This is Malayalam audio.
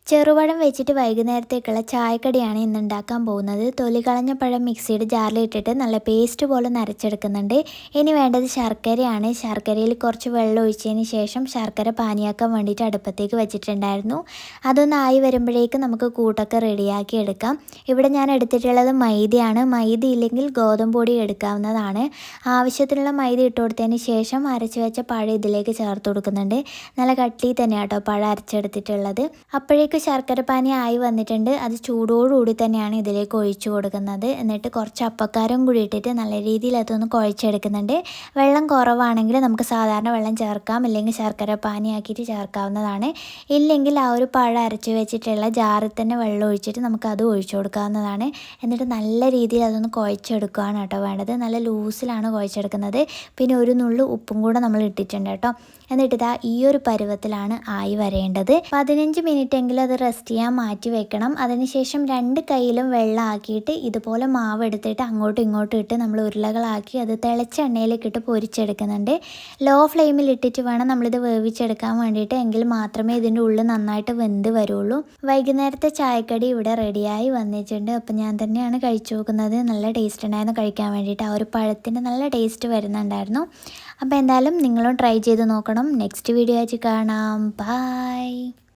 ചെറുപഴം വെച്ചിട്ട് വൈകുന്നേരത്തേക്കുള്ള ചായക്കടിയാണ് ഇന്ന് ഉണ്ടാക്കാൻ പോകുന്നത്. തൊലി കളഞ്ഞ പഴം മിക്സിയുടെ ജാറിലിട്ടിട്ട് നല്ല പേസ്റ്റ് പോലെ നരച്ചെടുക്കുന്നുണ്ട്. ഇനി വേണ്ടത് ശർക്കരയാണ്. ശർക്കരയിൽ കുറച്ച് വെള്ളം ഒഴിച്ചതിന് ശേഷം ശർക്കര പാനിയാക്കാൻ വേണ്ടിയിട്ട് അടുപ്പത്തേക്ക് വെച്ചിട്ടുണ്ടായിരുന്നു. അതൊന്ന് ആയി വരുമ്പോഴേക്കും നമുക്ക് കൂട്ടൊക്കെ റെഡിയാക്കി എടുക്കാം. ഇവിടെ ഞാൻ എടുത്തിട്ടുള്ളത് മൈദയാണ്. മൈദ ഇല്ലെങ്കിൽ ഗോതമ്പ് പൊടി എടുക്കാവുന്നതാണ്. ആവശ്യത്തിനുള്ള മൈദ ഇട്ട് കൊടുത്തതിന് ശേഷം അരച്ച് വെച്ച പഴം ഇതിലേക്ക് ചേർത്ത് കൊടുക്കുന്നുണ്ട്. നല്ല കട്ടി തന്നെയാണ് കേട്ടോ പഴം അരച്ചെടുത്തിട്ടുള്ളത്. അപ്പോഴേക്കും ശർക്കര പാനി ആയി വന്നിട്ടുണ്ട്. അത് ചൂടോടുകൂടി തന്നെയാണ് ഇതിലേക്ക് ഒഴിച്ചു കൊടുക്കുന്നത്. എന്നിട്ട് കുറച്ച് അപ്പക്കാരം കൂടി ഇട്ടിട്ട് നല്ല രീതിയിൽ അതൊന്ന് കുഴച്ചെടുക്കുന്നുണ്ട്. വെള്ളം കുറവാണെങ്കിൽ നമുക്ക് സാധാരണ വെള്ളം ചേർക്കാം, ഇല്ലെങ്കിൽ ശർക്കര പാനി ആക്കിയിട്ട് ചേർക്കാവുന്നതാണ്. ഇല്ലെങ്കിൽ ആ ഒരു പഴം അരച്ച് വെച്ചിട്ടുള്ള ജാറിൽ തന്നെ വെള്ളം ഒഴിച്ചിട്ട് നമുക്ക് അത് ഒഴിച്ചു കൊടുക്കാവുന്നതാണ്. എന്നിട്ട് നല്ല രീതിയിൽ അതൊന്ന് കുഴച്ചെടുക്കുകയാണ് കേട്ടോ വേണ്ടത്. നല്ല ലൂസിലാണ് കുഴച്ചെടുക്കുന്നത്. പിന്നെ ഒരു നുള്ളു ഉപ്പും കൂടെ നമ്മൾ ഇട്ടിട്ടുണ്ട് കേട്ടോ. എന്നിട്ട് ഇതാ ഈ ഒരു പരുവത്തിലാണ് ആയി വരേണ്ടത്. 15 മിനിറ്റ് എങ്കിലും അത് റെസ്റ്റ് ചെയ്യാൻ മാറ്റി വെക്കണം. അതിനുശേഷം രണ്ട് കൈയിലും വെള്ളം ആക്കിയിട്ട് ഇതുപോലെ മാവ് എടുത്തിട്ട് അങ്ങോട്ടും ഇങ്ങോട്ടും ഇട്ട് നമ്മൾ ഉരുളകളാക്കി അത് തിളച്ച എണ്ണയിലേക്ക് ഇട്ട് പൊരിച്ചെടുക്കുന്നുണ്ട്. ലോ ഫ്ലെയിമിൽ ഇട്ടിട്ട് വേണം നമ്മളിത് വേവിച്ചെടുക്കാൻ വേണ്ടിയിട്ട്. എങ്കിൽ മാത്രമേ ഇതിൻ്റെ ഉള്ളിൽ നന്നായിട്ട് വെന്ത് വരുള്ളൂ. വൈകുന്നേരത്തെ ചായക്കടി ഇവിടെ റെഡിയായി വന്നിട്ടുണ്ട്. അപ്പം ഞാൻ തന്നെയാണ് കഴിച്ചു നോക്കുന്നത്. നല്ല ടേസ്റ്റ് ഉണ്ടായിരുന്നു കഴിക്കാൻ വേണ്ടിയിട്ട്. ആ ഒരു പഴത്തിൻ്റെ നല്ല ടേസ്റ്റ് വരുന്നുണ്ടായിരുന്നു. അപ്പോൾ എന്തായാലും നിങ്ങളും ട്രൈ ചെയ്ത് നോക്കണം. നെക്സ്റ്റ് വീഡിയോ ആയിട്ട് കാണാം. ബൈ.